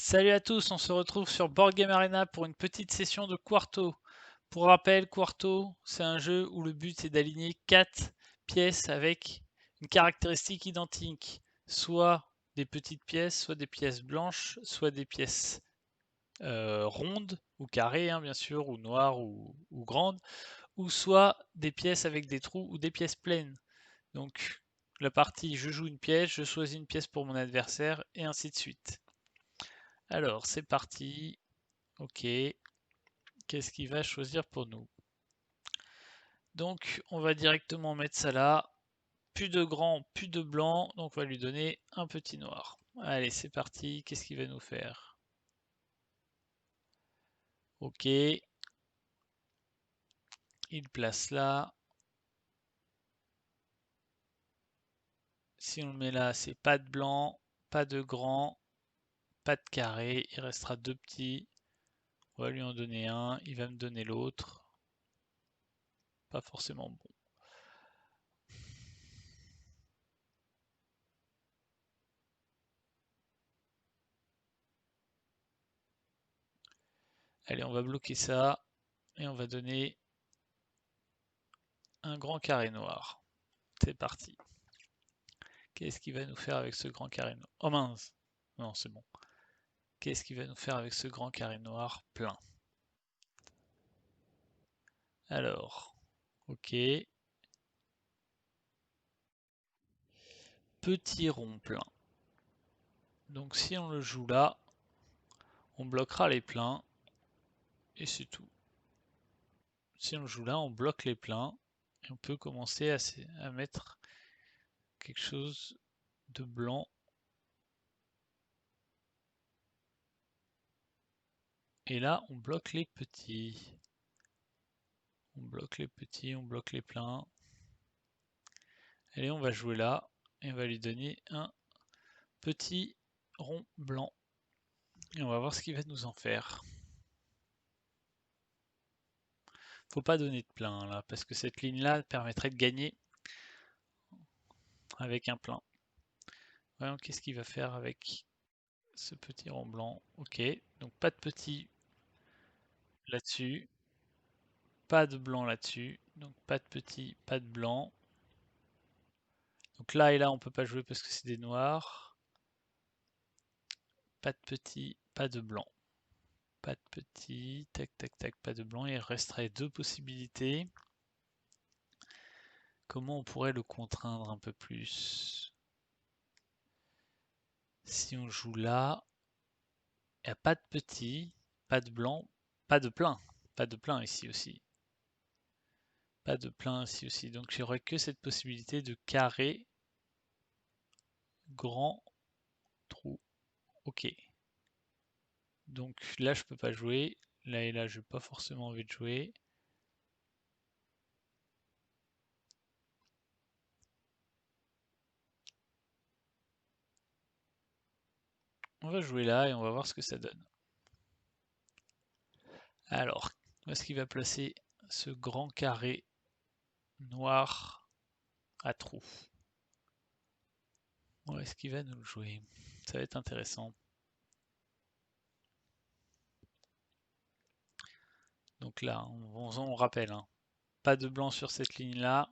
Salut à tous, on se retrouve sur Board Game Arena pour une petite session de Quarto. Pour rappel, Quarto, c'est un jeu où le but est d'aligner 4 pièces avec une caractéristique identique, soit des petites pièces, soit des pièces blanches, soit des pièces rondes ou carrées, hein, bien sûr, ou noires ou grandes, ou soit des pièces avec des trous ou des pièces pleines. Donc la partie, je joue une pièce, je choisis une pièce pour mon adversaire, et ainsi de suite. Alors, c'est parti. Ok, qu'est-ce qu'il va choisir pour nous? Donc, on va directement mettre ça là. Plus de grand, plus de blanc. Donc, on va lui donner un petit noir. Allez, c'est parti. Qu'est-ce qu'il va nous faire? Ok, il place là. Si on le met là, c'est pas de blanc, pas de grand, pas de carré. Il restera deux petits. On va lui en donner un. Il va me donner l'autre. Pas forcément bon. Allez, on va bloquer ça. Et on va donner un grand carré noir. C'est parti. Qu'est-ce qu'il va nous faire avec ce grand carré noir? Oh mince! Non, c'est bon. Qu'est-ce qu'il va nous faire avec ce grand carré noir plein? Alors, ok. Petit rond plein. Donc si on le joue là, on bloquera les pleins. Et c'est tout. Si on le joue là, on bloque les pleins. Et on peut commencer à mettre quelque chose de blanc. Et là, on bloque les petits. On bloque les petits, on bloque les pleins. Allez, on va jouer là. Et on va lui donner un petit rond blanc. Et on va voir ce qu'il va nous en faire. Faut pas donner de plein là, parce que cette ligne-là permettrait de gagner avec un plein. Voyons qu'est-ce qu'il va faire avec ce petit rond blanc. Ok, donc pas de petit là-dessus, pas de blanc là-dessus, donc pas de petit, pas de blanc. Donc là et là on peut pas jouer parce que c'est des noirs. Pas de petit, pas de blanc. Pas de petit, tac tac tac, pas de blanc. Il resterait deux possibilités. Comment on pourrait le contraindre un peu plus? Si on joue là, il n'y a pas de petit, pas de blanc, pas de plein. Pas de plein ici aussi. Pas de plein ici aussi. Donc j'aurais que cette possibilité de carré, grand, trou. Ok. Donc là je peux pas jouer. Là et là j'ai pas forcément envie de jouer. On va jouer là et on va voir ce que ça donne. Alors, où est-ce qu'il va placer ce grand carré noir à trous? Où est-ce qu'il va nous le jouer? Ça va être intéressant. Donc là, on rappelle, hein, pas de blanc sur cette ligne-là,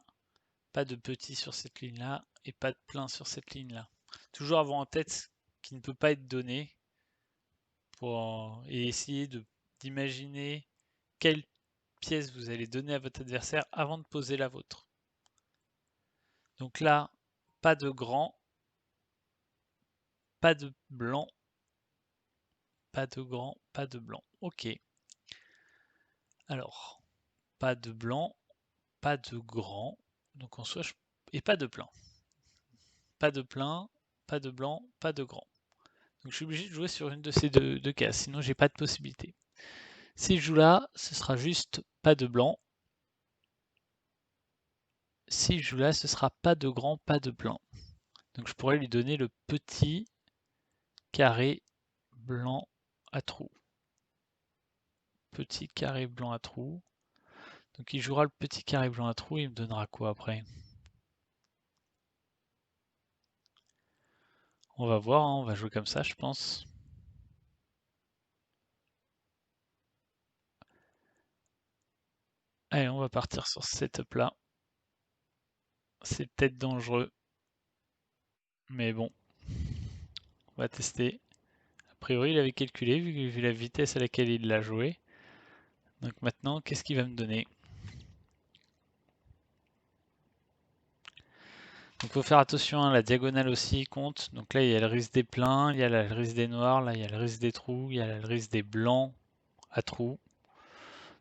pas de petit sur cette ligne-là, et pas de plein sur cette ligne-là. Toujours avoir en tête ce qui ne peut pas être donné, et essayer d'imaginer quelle pièce vous allez donner à votre adversaire avant de poser la vôtre. Donc là, pas de grand, pas de blanc, pas de grand, pas de blanc. Ok. Alors, pas de blanc, pas de grand, donc en soi, et pas de plein. Pas de plein, pas de blanc, pas de grand. Donc je suis obligé de jouer sur une de ces deux cases, sinon j'ai pas de possibilité. Si je joue là, ce sera juste pas de blanc. Si je joue là, ce sera pas de grand, pas de plein. Donc je pourrais lui donner le petit carré blanc à trous. Petit carré blanc à trous. Donc il jouera le petit carré blanc à trous et il me donnera quoi après? On va voir, hein, on va jouer comme ça je pense. Allez, on va partir sur ce setup-là. C'est peut-être dangereux, mais bon, on va tester. A priori, il avait calculé, vu la vitesse à laquelle il l'a joué. Donc maintenant, qu'est-ce qu'il va me donner? Donc faut faire attention, hein, la diagonale aussi compte. Donc là, il y a le risque des pleins, il y a le risque des noirs, là, il y a le risque des trous, il y a le risque des blancs à trous.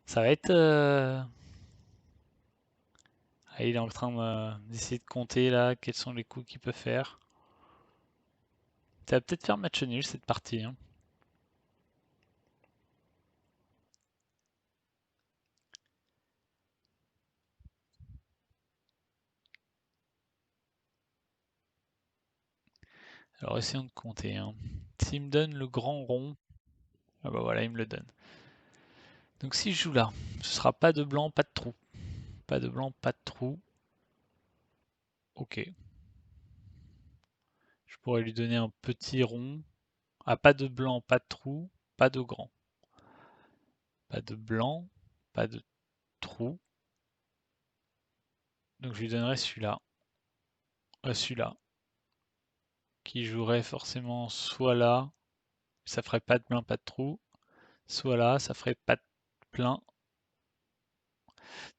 Ça va être... Ah, il est en train d'essayer de compter là, quels sont les coups qu'il peut faire. Ça va peut-être faire match nul cette partie, hein. Alors essayons de compter, hein. S'il me donne le grand rond, ah bah voilà, il me le donne. Donc si je joue là, ce sera pas de blanc, pas de trou. Pas de blanc, pas de trou. Ok. Je pourrais lui donner un petit rond. Ah, pas de blanc, pas de trou, pas de grand. Pas de blanc, pas de trou. Donc je lui donnerais celui-là. Celui-là. Qui jouerait forcément soit là, ça ferait pas de plein, pas de trou. Soit là, ça ferait pas de plein.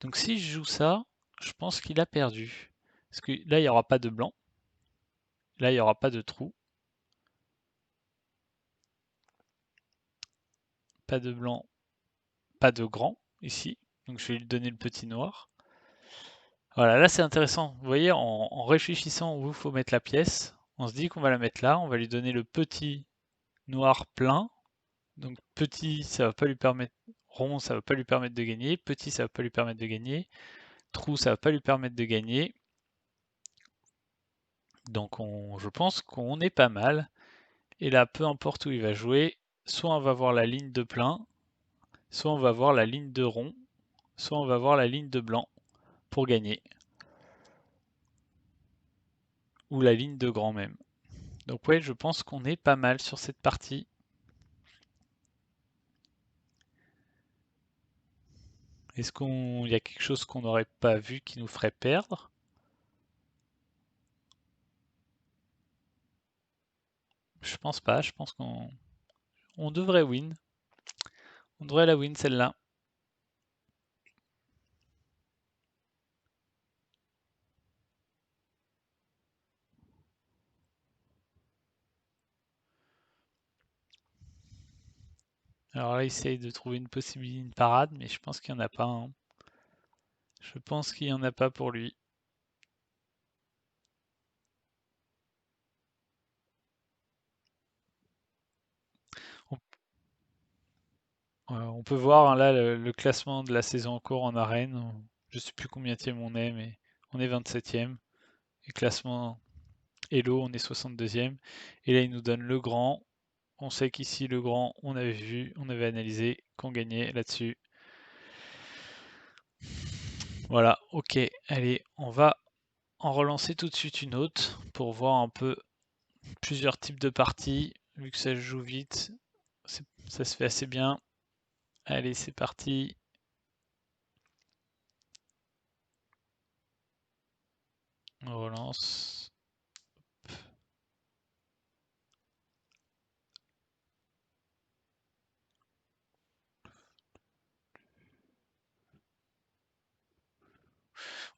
Donc si je joue ça, je pense qu'il a perdu. Parce que là, il n'y aura pas de blanc. Là, il n'y aura pas de trou. Pas de blanc, pas de grand ici. Donc je vais lui donner le petit noir. Voilà, là c'est intéressant. Vous voyez, en réfléchissant où il faut mettre la pièce, on se dit qu'on va la mettre là. On va lui donner le petit noir plein. Donc petit, ça va pas lui permettre, rond, ça va pas lui permettre de gagner. Petit, ça va pas lui permettre de gagner. Trou, ça va pas lui permettre de gagner. Donc je pense qu'on est pas mal. Et là, peu importe où il va jouer, soit on va voir la ligne de plein, soit on va voir la ligne de rond, soit on va voir la ligne de blanc pour gagner. Ou la ligne de grand même. Donc ouais, je pense qu'on est pas mal sur cette partie. Est-ce qu'il y a quelque chose qu'on n'aurait pas vu qui nous ferait perdre? Je pense pas, je pense qu'on devrait win. On devrait la win celle-là. Alors là, il essaye de trouver une possibilité, une parade, mais je pense qu'il n'y en a pas, hein. Je pense qu'il n'y en a pas pour lui. On, on peut voir, hein, là le classement de la saison en cours en arène. Je sais plus combien on est, mais on est 27e. Et classement Elo, on est 62e. Et là, il nous donne le grand. On sait qu'ici, le grand, on avait vu, on avait analysé qu'on gagnait là-dessus. Voilà, ok. Allez, on va en relancer tout de suite une autre pour voir un peu plusieurs types de parties. Vu que ça se joue vite, ça se fait assez bien. Allez, c'est parti. On relance.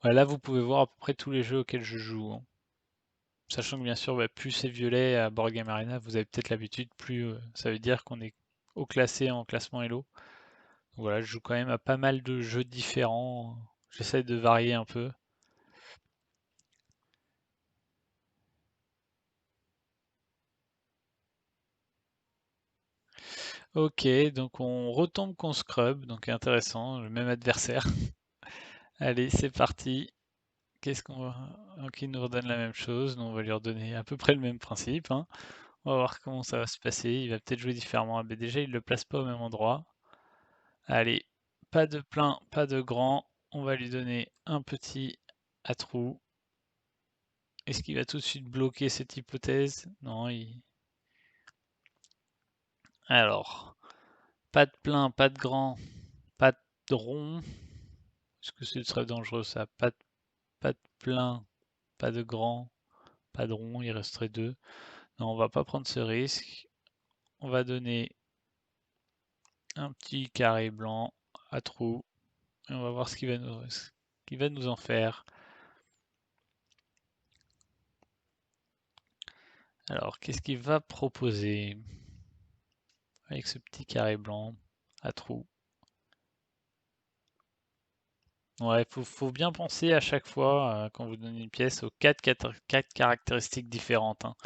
Voilà, là, vous pouvez voir à peu près tous les jeux auxquels je joue, hein. Sachant que bien sûr, bah, plus c'est violet à Board Game Arena, vous avez peut-être l'habitude, plus ça veut dire qu'on est haut classé en classement Elo. Donc voilà, je joue quand même à pas mal de jeux différents. J'essaie de varier un peu. Ok, donc on retombe qu'on scrub, donc intéressant, le même adversaire. Allez, c'est parti. Qu'est-ce qu'on va... Donc il nous redonne la même chose, nous on va lui redonner à peu près le même principe, hein. On va voir comment ça va se passer. Il va peut-être jouer différemment. Ah, mais déjà, il ne le place pas au même endroit. Allez, pas de plein, pas de grand. On va lui donner un petit à trou. Est-ce qu'il va tout de suite bloquer cette hypothèse? Non, Alors, pas de plein, pas de grand, pas de rond. Est-ce que ce serait dangereux ça? Pas de plein, pas de grand, pas de rond, il resterait 2. Non, on va pas prendre ce risque. On va donner un petit carré blanc à trous et on va voir ce qu'il va nous en faire. Alors, qu'est-ce qu'il va proposer avec ce petit carré blanc à trous? Ouais, faut bien penser à chaque fois, quand vous donnez une pièce, aux quatre caractéristiques différentes, hein.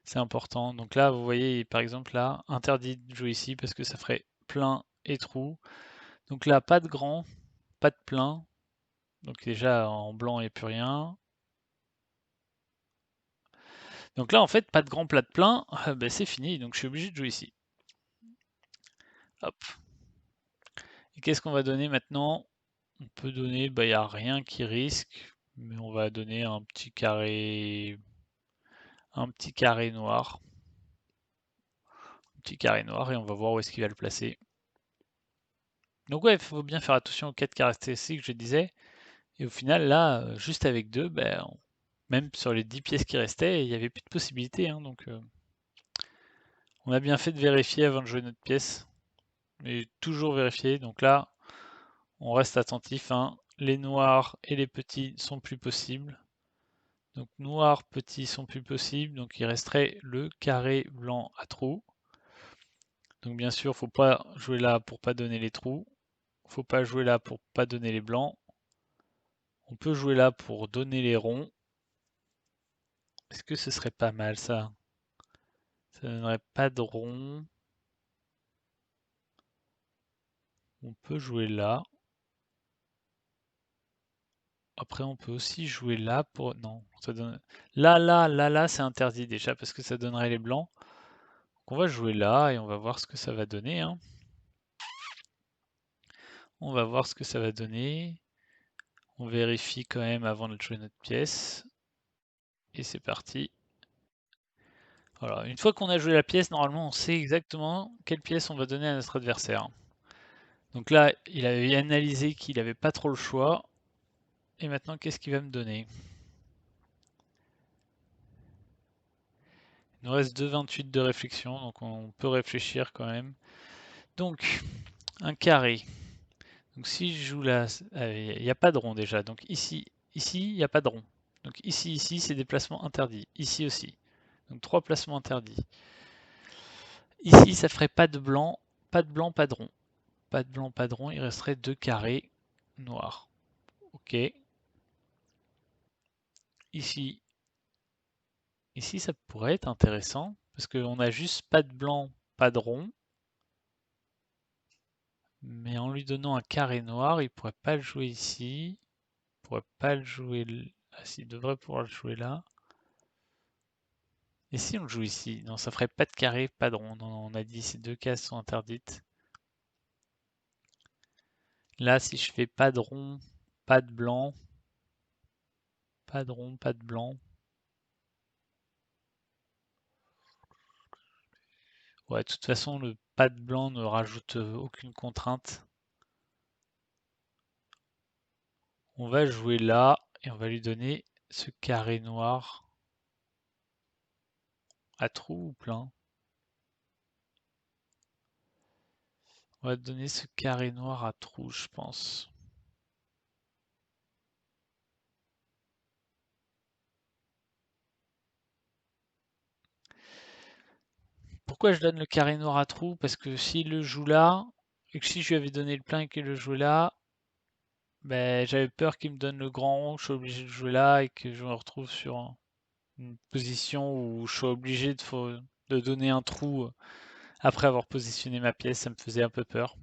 C'est important. Donc là, vous voyez, par exemple, là, interdit de jouer ici parce que ça ferait plein et trou. Donc là, pas de grand, pas de plein. Donc déjà, en blanc, il n'y a plus rien. Donc là, en fait, pas de grand, pas de plein, ben, c'est fini. Donc je suis obligé de jouer ici. Hop. Et qu'est-ce qu'on va donner maintenant? On peut donner, bah, il n'y a rien qui risque, mais on va donner un petit carré noir. Un petit carré noir et on va voir où est-ce qu'il va le placer. Donc ouais, il faut bien faire attention aux 4 caractéristiques que je disais. Et au final, là, juste avec 2, ben, même sur les 10 pièces qui restaient, il n'y avait plus de possibilités, hein, donc on a bien fait de vérifier avant de jouer notre pièce. Mais toujours vérifier. Donc là, on reste attentif, hein. Les noirs et les petits sont plus possibles. Donc noirs, petits sont plus possibles. Donc il resterait le carré blanc à trous. Donc bien sûr, faut pas jouer là pour pas donner les trous. Faut pas jouer là pour pas donner les blancs. On peut jouer là pour donner les ronds. Est-ce que ce serait pas mal ça? Ça donnerait pas de ronds. On peut jouer là. Après, on peut aussi jouer là pour... Non, ça donne... Là, c'est interdit déjà parce que ça donnerait les blancs. Donc on va jouer là et on va voir ce que ça va donner, hein. On va voir ce que ça va donner. On vérifie quand même avant de jouer notre pièce. Et c'est parti. Voilà, une fois qu'on a joué la pièce, normalement on sait exactement quelle pièce on va donner à notre adversaire. Donc là, il avait analysé qu'il n'avait pas trop le choix. Et maintenant, qu'est-ce qu'il va me donner? Il nous reste 2,28 de réflexion, donc on peut réfléchir quand même. Donc, un carré. Donc si je joue là, il n'y a pas de rond déjà. Donc ici, il n'y a pas de rond. Donc ici, c'est des placements interdits. Ici aussi. Donc 3 placements interdits. Ici, ça ferait pas de blanc, pas de blanc, pas de rond. Pas de blanc, pas de rond, il resterait 2 carrés noirs. Ok. Ici, ça pourrait être intéressant, parce qu'on a juste pas de blanc, pas de rond. Mais en lui donnant un carré noir, il pourrait pas le jouer ici. Il pourrait pas le jouer... Ah si, il devrait pouvoir le jouer là. Et si on le joue ici? Non, ça ferait pas de carré, pas de rond. Non, on a dit ces 2 cases sont interdites. Là, si je fais pas de rond, pas de blanc, pas de rond, pas de blanc. Ouais, de toute façon, le pas de blanc ne rajoute aucune contrainte. On va jouer là et on va lui donner ce carré noir à trou ou plein. On va donner ce carré noir à trou, je pense. Pourquoi je donne le carré noir à trou? Parce que s'il le joue là, et que si je lui avais donné le plein et qu'il le jouait là, ben, j'avais peur qu'il me donne le grand rond, que je sois obligé de jouer là et que je me retrouve sur une position où je sois obligé de donner un trou après avoir positionné ma pièce. Ça me faisait un peu peur.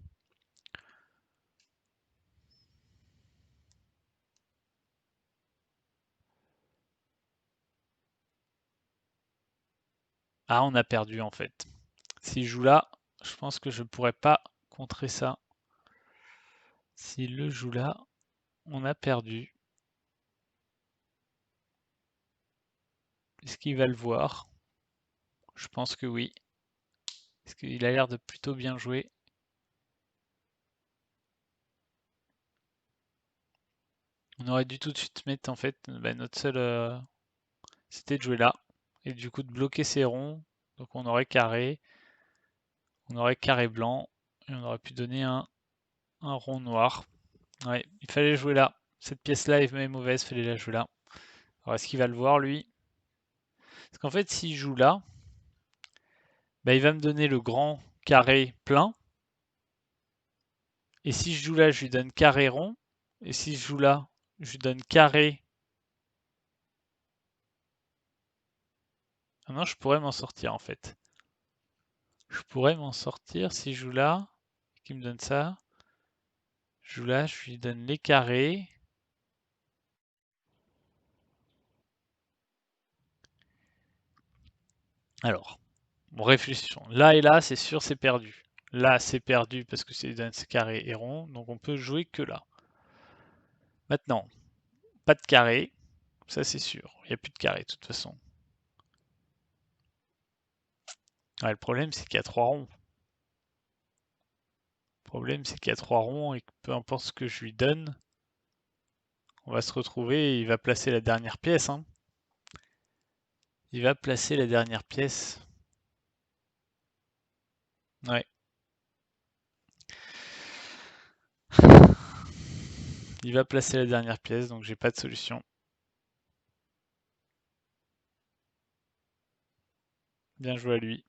Ah, on a perdu en fait. S'il joue là, je pense que je pourrais pas contrer ça. S'il le joue là, on a perdu. Est-ce qu'il va le voir? Je pense que oui. Parce qu'il a l'air de plutôt bien jouer. On aurait dû tout de suite mettre en fait notre seul c'était de jouer là. Et du coup de bloquer ces ronds. Donc on aurait carré blanc. Et on aurait pu donner un rond noir. Ouais, il fallait jouer là. Cette pièce-là est mauvaise, fallait la jouer là. Alors est-ce qu'il va le voir lui? Parce qu'en fait s'il joue là, bah, il va me donner le grand carré plein. Et si je joue là, je lui donne carré rond. Et si je joue là, je lui donne carré. Ah non, je pourrais m'en sortir en fait. Je pourrais m'en sortir si je joue là, qui me donne ça. Je joue là, je lui donne les carrés. Alors, bon, réfléchissons. Là et là, c'est sûr, c'est perdu. Là, c'est perdu parce que c'est donne carré et rond, donc on peut jouer que là. Maintenant, pas de carré, ça c'est sûr. Il n'y a plus de carré de toute façon. Ouais, le problème, c'est qu'il y a 3 ronds. Le problème, c'est qu'il y a 3 ronds et que peu importe ce que je lui donne, on va se retrouver et il va placer la dernière pièce. Hein. Il va placer la dernière pièce. Ouais. Il va placer la dernière pièce, donc j'ai pas de solution. Bien joué à lui.